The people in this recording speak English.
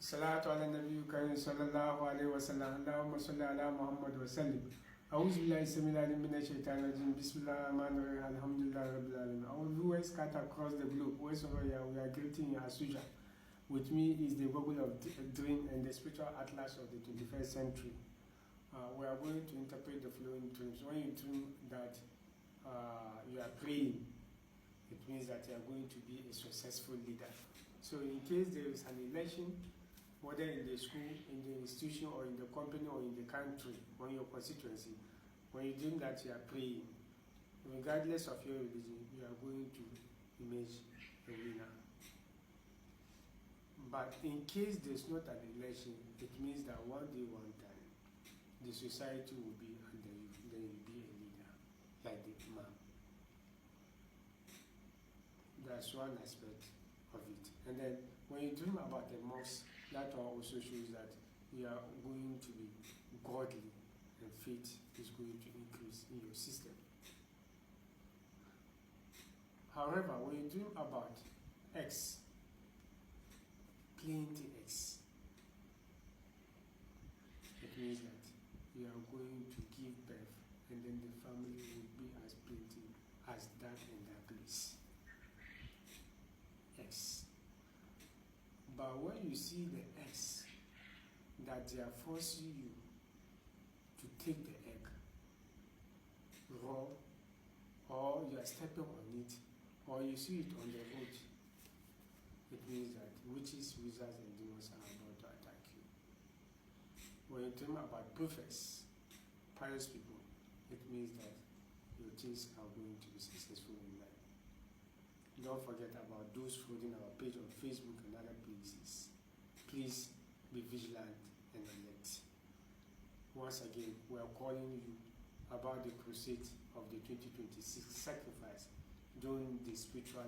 Salatu ala Nabi Karim sallallahu alaihi wasallam. Allahumma salli ala Muhammad wa sallim. A'udhu billahi samil alim minash shaitanir rajim. Bismillahir rahmanir rahim. Alhamdulillahi rabbil alamin. Our viewers scattered across the globe, wherever you are, we are greeting you as usual. With me is the Google of Dream and the spiritual atlas of the 21st century. We are going to interpret the following dreams. When you dream that you are praying, it means that you are going to be a successful leader. So in case there is an election, whether in the school, in the institution, or in the company, or in the country, or in your constituency, when you dream that you are praying, regardless of your religion, you are going to emerge a winner. But in case there's not an election, it means that one day, one time, the society will be under you, then you'll be a leader, like the Imam. That's one aspect of it. And then when you dream about the mosque, that also shows that you are going to be godly and faith is going to increase in your system. However, when you dream about X, plenty X, it means that you are going to give birth and then the family will be as plenty as that in that place. X. But when you see the X, that they are forcing you to take the egg raw, or you are stepping on it, or you see it on the road, it means that witches, wizards, and demons are about to attack you. When you dream about prophets, pious people, it means that your things are going to be successful in life. Don't forget about those following our page on Facebook and other places. Please be vigilant and alert. Once again, we are calling you about the crusade of the 2026 sacrifice during the spiritual